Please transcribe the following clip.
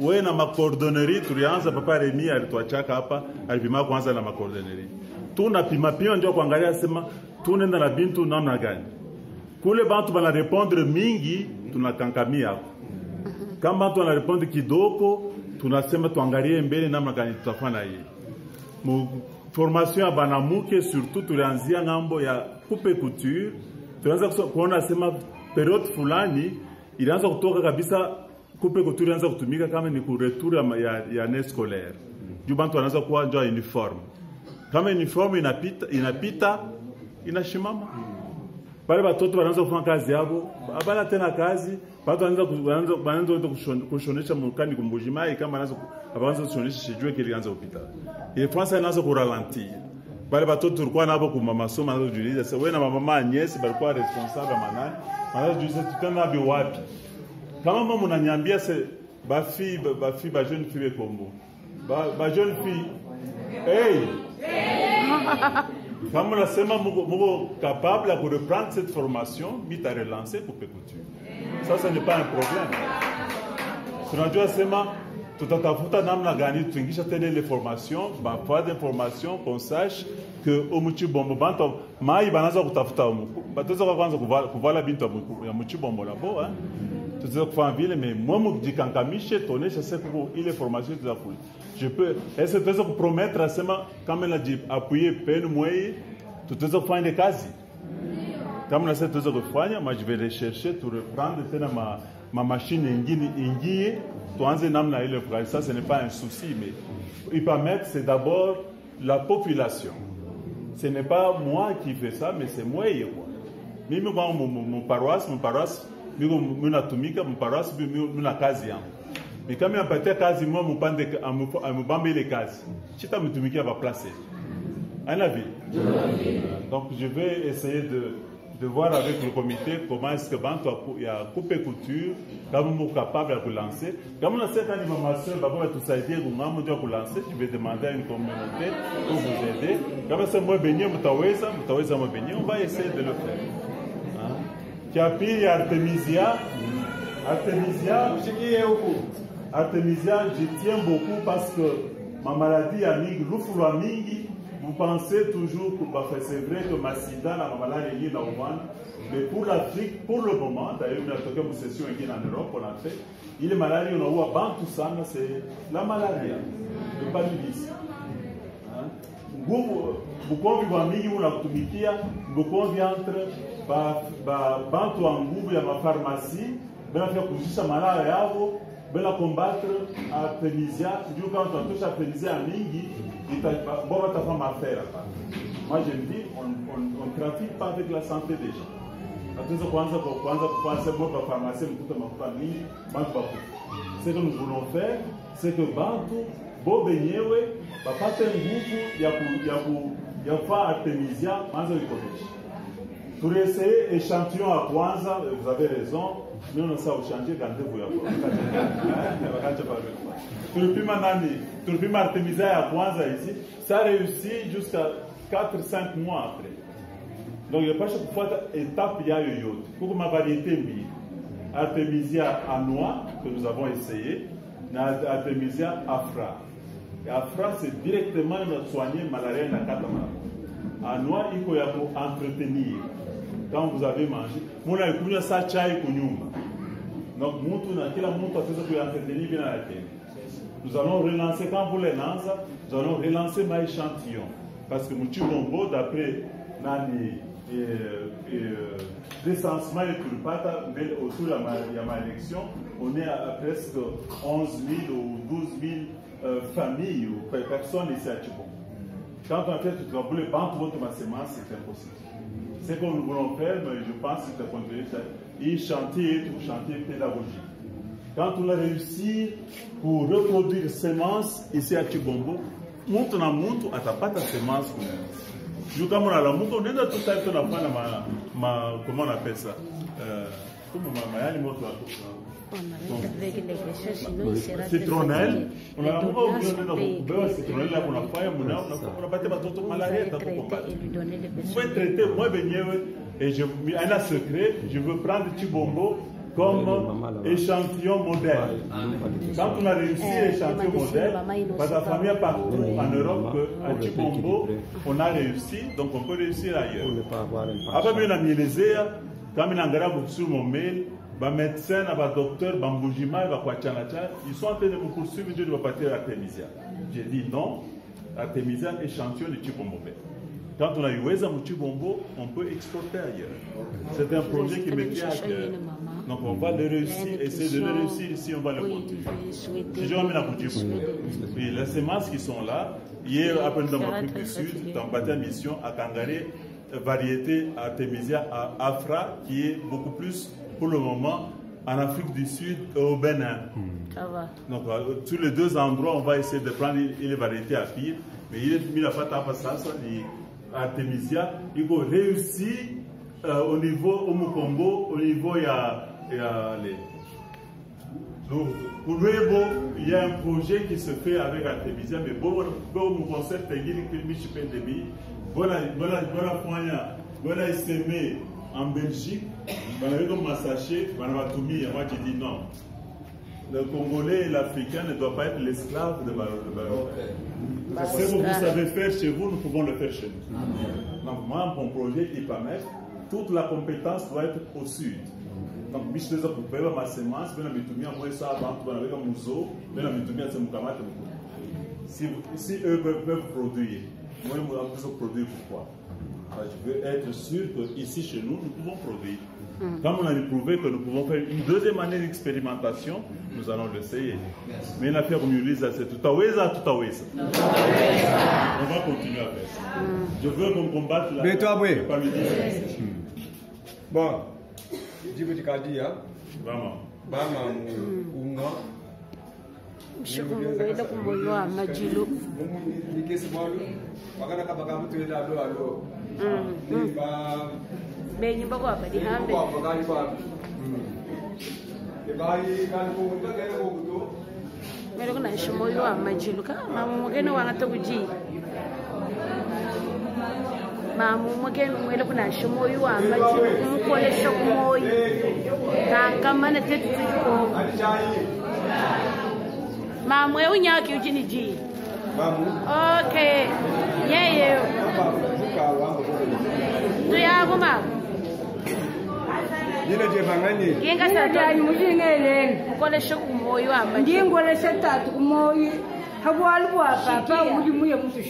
Wewe na makordoneri tulianza papa Remi alituachaka hapa alipima kwanza na makordoneri. Tunapima pia ndio kuangalia sema tunaenda na bintu namna gani. Kule bantu bana répondre mingi tunakankamia hapo. Kama bantu wana répondre kidogo tunasema tuangalie mbele namna gani tutafanya hii. Formation ya banamuke surtout tulianzia ngambo ya coupe couture. Tunaanza kuona sema periode fulani ilianza kutoka kabisa coupe couture ilianza kutumika kama ni ku retour ya année scolaire. Juu bantu wanaanza kuwa ndio uniforme. Kama uniforme inapita inashimama. Pale watoto wanaanza kufanya kazi yao, abana tena kazi, watu wanaanza kushonesha mukani kumbujimai kama wanaanza kushonesha sijue kilianza kupita. Ile France inaanza kuralentir. Pale watoto tulikuwa nabo kwa masomo wanaanza kujiuliza sasa wewe na mama Agnes balikuwa responsable manani, wanaanza kujiuliza tutana bi wapi. Kama mama mnaniambia se bafi ba jeune fille Kombo. Ba jeune fille. Hey! Quand on a capable de reprendre cette formation, vite à relancer pour couture. Ça n'est pas un problème. Si on a sema, tout à fait, namna gani tuingisha tele les formations, ba pas d'information qu'on sache que au muchi bombo banto mai banaza kutafuta batoza kwanza kuvala bintu ya muchi bombo labo hein. Tuzo kwa vile mais moi mujikankamishe tonesha sasa ile formation tu zakuli. Je peux est-ce que tu peux promettre à sema kama na appuyer peine moi tu peux faire des cases. Kama na sasa tuzo kufanya moi je vais rechercher tu reprendre tena ma machine ingine ingie tuanze namna ile kwa ça ce n'est pas un souci mais il permet c'est d'abord la population. Ce n'est pas moi qui fais ça mais c'est moi quoi. Mimi kwa mon paroisse mimi natumika mparoisi mimi na kazi yangu. Mais kama napatia kazi moi mpande amubambe ile kazi. Chita mtumikia pa place. Un avis. Donc je vais essayer de voir avec le comité comment est-ce que bantu ya coupe couture kama mko capable de lancer. Kama na sasa ni mama sœur baba tusaidie kungamu ndio kulancer, je vais demander à une communauté pour vous aider. Kama c'est moi benye mtaweza moi benye, on va essayer de le faire. Kiapili Artemisia, je tiens beaucoup parce que ma maladie a mingi, l'oufouloua mingi, vous pensez toujours que c'est vrai que ma sida, la maladie est là au monde, mais pour l'Afrique, pour le moment, d'ailleurs, on a toqué une session ici en Europe, on a fait, il est maladie, on a eu à Bantou Sana, c'est la maladie, le paludisme. Bukombi wa mingi unatumikia bukombi entre bantu wa nguvu ya mafarmasi bena fia kujisha malaya yao bena combattre Artemisia ndio kama tunatosha Artemisia mingi bora tafanya affaire. Moi je me dis on trafique pas avec la santé des gens. Hatuweza kuanza kuanza kwa pharmacie mkuta mafuta mingi bantu baku. Ce que nous voulons faire c'est que bantu bo benyewe bapate nguvu ya kufanya Artemisia manzo ikonesha. Pour essayer échantillon à kwanza, vous avez raison, nous on sait changer quand vous y a Artemisia à kwanza ici, ça réussit jusqu'à 4-5 mois après. Donc il n'y a pas chaque fois étape ya yoyote. Pour ma variété mbili. Artemisia à noix que nous avons essayé, Artemisia afra. Et afra c'est directement soigner malaria na katama. À noix il faut entretenir. Quand vous avez mangé, muna ikunywa saa chai kunyumba. Donc mtu na kila mtu ataweza kuentretenir bien la tête. Nous allons relancer quand vous les lancez, nous allons relancer ma échantillon parce que Mouti Bombo d'après nani recensement et culpata autour de ma élection, on est à presque 11 000 ou 12 000 familles ou personnes ici à Tchibon. Quand on fait tout le travail, banque votre semence, c'est impossible. Ce que nous voulons faire, mais je pense que c'est continuer un chantier pédagogique. Quand on a réussi pour reproduire semences ici à Tchibombo, mtu na mtu atapata semence kwa juu kama unalamuka unaenda tu sasa tunafanya comment on appelle ça comment mayani moto citronnelle unalamuka unaenda kubeba citronnelle hapo unafanya unapata watoto malaria takukomba faut traiter moi benyewe et je un secret je veux prendre Tchibombo comme échantillon modèle. Quand on a réussi échantillon modèle, parce que la famille partout en Europe, à Chibombo, on a réussi, donc on peut réussir ailleurs. Après, on a mis les airs, quand on a regardé sur mon mail, les médecins, les docteurs, les Mbujima, ils sont en train de me poursuivre, je dois partir à Artemisia. J'ai dit non, Artemisia, échantillon de Chibombo. Quand on a eu Weza Chibombo, on peut exporter ailleurs. C'est un projet qui me tient à cœur. Donc on va le réussir, essayer de le réussir ici, on va le continuer. Si je remets la boutique, oui, les semences qui sont là, hier, après dans l'Afrique du Sud, dans Batia Mission, à Kangaré, variété Artemisia à Afra, qui est beaucoup plus, pour le moment, en Afrique du Sud et au Bénin. Ça va. Donc, sur les deux endroits, on va essayer de prendre les variétés à pire. Mais il est mis la pâte à passage, Artemisia, il faut réussir au niveau au Mukombo, au niveau il y a les. Donc, pour nous, il y a un projet qui se fait avec Artemisia, mais bon, mon concept est que je peux demi. Bon, semé en Belgique, on a comme massaché, on a tout mis, et moi j'ai dit non. Le Congolais et l'Africain ne doivent pas être l'esclave de Baro. Ce que vous savez faire chez vous, nous pouvons le faire chez nous. Donc moi, mon projet IPAMEF, toute la compétence doit être au sud. Donc, je suis pour faire ma semence, je vais envoyer ça avant, je vais un museau, je vais envoyer si eux peuvent produire, moi, je vais produire pourquoi? Je veux être sûr qu'ici, chez nous, nous pouvons produire. Comme on a prouvé que nous pouvons faire une deuxième année d'expérimentation, nous allons l'essayer. Mais l'affaire comme Ulysse, c'est tout à Weza. On va continuer à faire ça. Je veux qu'on combatte la paludisme. Bon, je vous dis qu'à dire, vraiment. Benyi bako apa di hambe. Mero kuna shimoyo wa majilu ka mamu mugene wanga tokuji. Mamu mugene mwele kuna shimoyo wa majilu mukole shokumoyi. Kanga mana tete ko. Mamu e unyaki ujini ji. Mamu. Okay. Yeah. Tuyago mamu. Nina je bangani. Kinga satani mujingeleni. Mukole shokumoyi wa majilu. Ndingole shetatu kumoyi. Habwalu bwa papa uli muye mutu.